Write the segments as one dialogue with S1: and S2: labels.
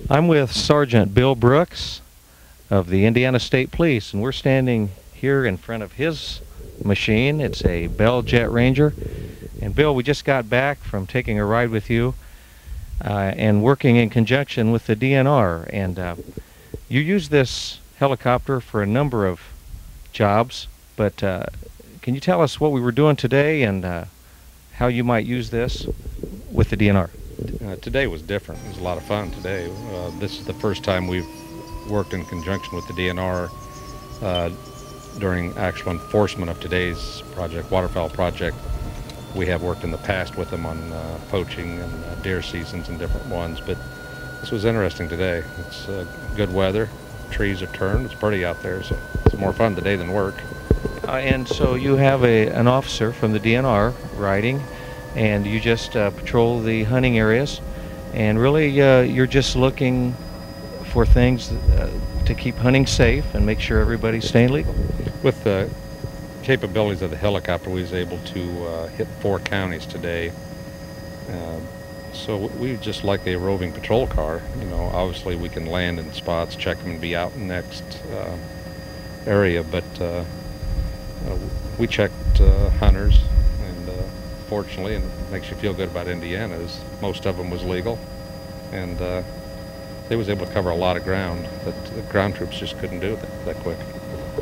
S1: I'm with Sergeant Bill Brooks of the Indiana State Police, and we're standing here in front of his machine. It's a Bell Jet Ranger. And Bill, we just got back from taking a ride with you and working in conjunction with the DNR. And you use this helicopter for a number of jobs, but can you tell us what we were doing today and how you might use this with the DNR?
S2: Today was different. It was a lot of fun today. This is the first time we've worked in conjunction with the DNR during actual enforcement of today's project, waterfowl project. We have worked in the past with them on poaching and deer seasons and different ones, but this was interesting today. It's good weather, trees are turned, it's pretty out there, so it's more fun today than work.
S1: And so you have an officer from the DNR riding, and you just patrol the hunting areas, and really you're just looking for things to keep hunting safe and make sure everybody's staying legal.
S2: With the capabilities of the helicopter, we was able to hit 4 counties today. So we just like a roving patrol car. You know, obviously we can land in spots, check them, and be out in the next area, but we checked hunters, and fortunately, and it makes you feel good about Indiana, is most of them was legal, and they was able to cover a lot of ground that the ground troops just couldn't do that quick.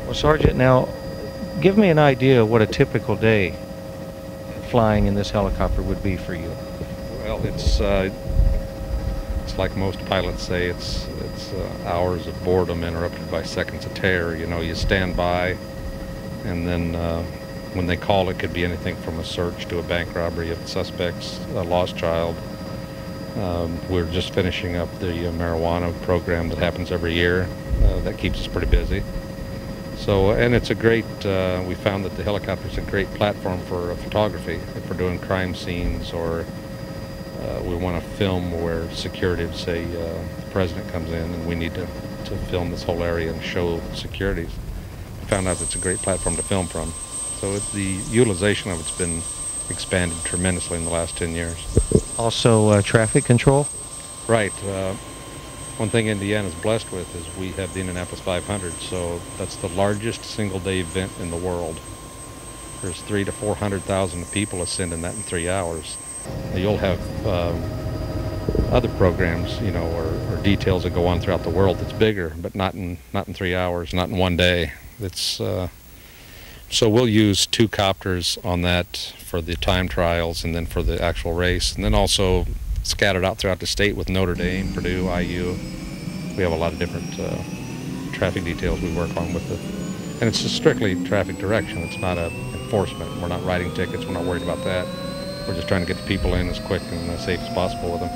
S1: Well, Sergeant, now give me an idea of what a typical day flying in this helicopter would be for you.
S2: Well, it's like most pilots say, it's hours of boredom interrupted by seconds of terror. You know, you stand by, and then when they call, it could be anything from a search to a bank robbery if the suspect's a lost child. We're just finishing up the marijuana program that happens every year. That keeps us pretty busy. So, and it's a great, we found that the helicopter is a great platform for photography. If we're doing crime scenes, or we want to film where security, say the president comes in and we need to film this whole area and show security. We found out it's a great platform to film from. So the utilization of it's been expanded tremendously in the last 10 years.
S1: Also traffic control?
S2: Right. One thing Indiana's blessed with is we have the Indianapolis 500, so that's the largest single-day event in the world. There's 300,000 to 400,000 people ascend in that in 3 hours. You'll have other programs, you know, or details that go on throughout the world that's bigger, but not in 3 hours, not in one day. It's so we'll use 2 copters on that for the time trials and then for the actual race, and then also scattered out throughout the state with Notre Dame, Purdue, IU. We have a lot of different traffic details we work on with it. And it's just strictly traffic direction. It's not a enforcement. We're not writing tickets. We're not worried about that. We're just trying to get the people in as quick and as safe as possible with them.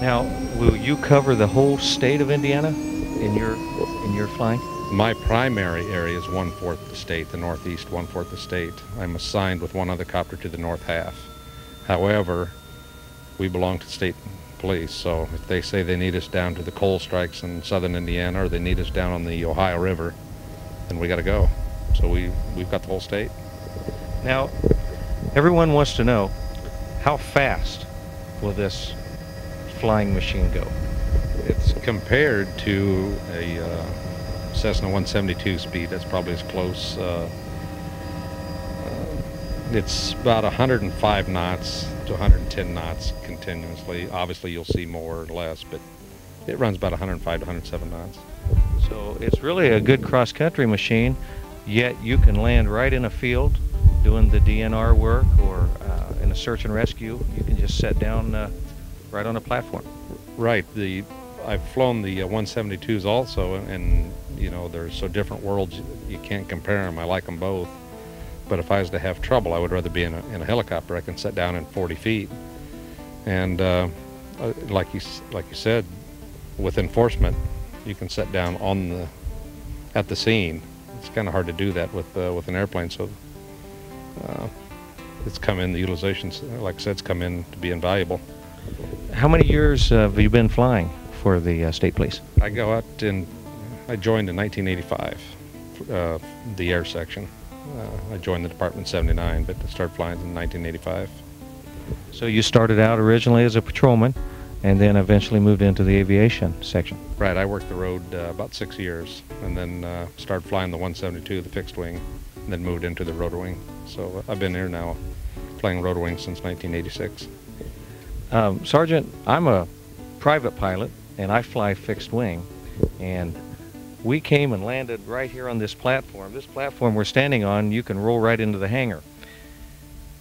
S1: Now, will you cover the whole state of Indiana in your flying?
S2: My primary area is 1/4 the state, the northeast 1/4 the state. I'm assigned with one other copter to the north half. However, we belong to the state police, so if they say they need us down to the coal strikes in southern Indiana, or they need us down on the Ohio River, then we got to go. So we've got the whole state.
S1: Now, everyone wants to know, how fast will this flying machine go?
S2: It's compared to a Cessna 172 speed. That's probably as close. It's about 105 knots to 110 knots continuously. Obviously you'll see more or less, but it runs about 105 to 107 knots.
S1: So it's really a good cross-country machine, yet you can land right in a field doing the DNR work, or in a search and rescue. You can just set down right on a platform.
S2: Right. I've flown the 172s also, and you know, they're so different worlds, you can't compare them. I like them both. But if I was to have trouble, I would rather be in a helicopter. I can set down in 40 feet. And like you said, with enforcement, you can set down at the scene. It's kind of hard to do that with an airplane. So it's come in, the utilizations, like I said, it's come in to be invaluable.
S1: How many years have you been flying for the state police?
S2: I joined in 1985, the air section. I joined the department in '79, but I started flying in 1985.
S1: So you started out originally as a patrolman, and then eventually moved into the aviation section.
S2: Right, I worked the road about 6 years, and then started flying the 172, the fixed wing, and then moved into the rotor wing. So I've been here now flying rotor wing since 1986.
S1: Sergeant, I'm a private pilot, and I fly fixed wing, and we came and landed right here on this platform. This platform we're standing on, you can roll right into the hangar.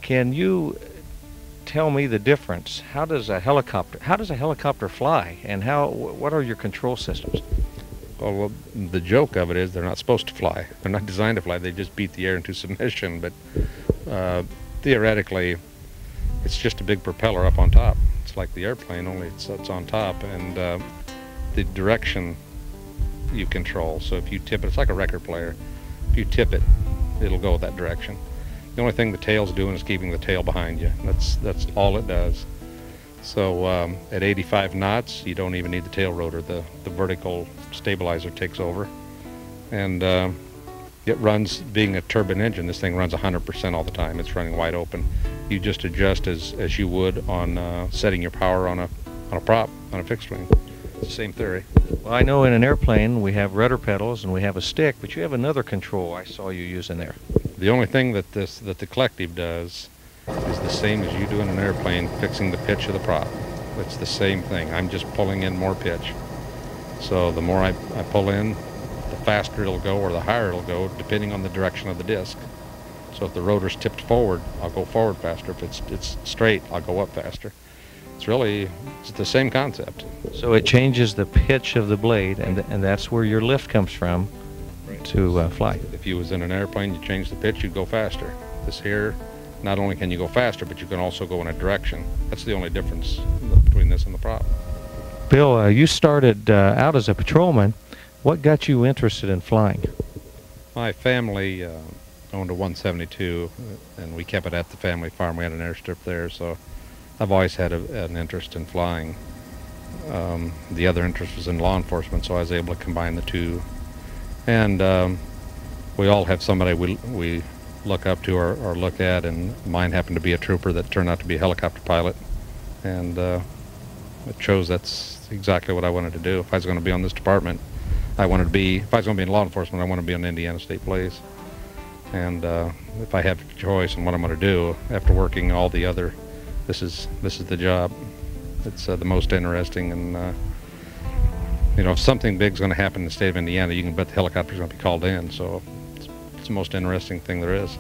S1: Can you tell me the difference? How does a helicopter fly, and what are your control systems?
S2: Well, the joke of it is they're not supposed to fly. They're not designed to fly. They just beat the air into submission. But theoretically, it's just a big propeller up on top. It's like the airplane, only it's on top, and the direction you control. So if you tip it, it's like a record player. If you tip it, it'll go that direction. The only thing the tail's doing is keeping the tail behind you. That's all it does. So at 85 knots, you don't even need the tail rotor. The vertical stabilizer takes over, and it runs. Being a turbine engine, this thing runs 100% all the time. It's running wide open. You just adjust as you would on setting your power on a prop, on a fixed wing. It's the same theory.
S1: Well, I know in an airplane we have rudder pedals and we have a stick, but you have another control I saw you using there.
S2: The only thing that the collective does is the same as you do in an airplane, fixing the pitch of the prop. It's the same thing. I'm just pulling in more pitch. So the more I pull in, the faster it'll go or the higher it'll go, depending on the direction of the disc. So if the rotor's tipped forward, I'll go forward faster. If it's straight, I'll go up faster. It's the same concept.
S1: So it changes the pitch of the blade, and that's where your lift comes from to fly.
S2: If you was in an airplane, you change the pitch, you'd go faster. This here, not only can you go faster, but you can also go in a direction. That's the only difference between this and the prop.
S1: Bill, you started out as a patrolman. What got you interested in flying?
S2: My family owned a 172, and we kept it at the family farm. We had an airstrip there, so I've always had an interest in flying. The other interest was in law enforcement, so I was able to combine the two. And we all have somebody we look up to or look at, and mine happened to be a trooper that turned out to be a helicopter pilot. And it shows that's exactly what I wanted to do. If I was going to be on this department, if I was going to be in law enforcement, I want to be on Indiana State Police. And if I have a choice on what I'm going to do, after working all the other, this is the job. It's the most interesting, and if something big's going to happen in the state of Indiana, you can bet the helicopter's going to be called in. So it's the most interesting thing there is.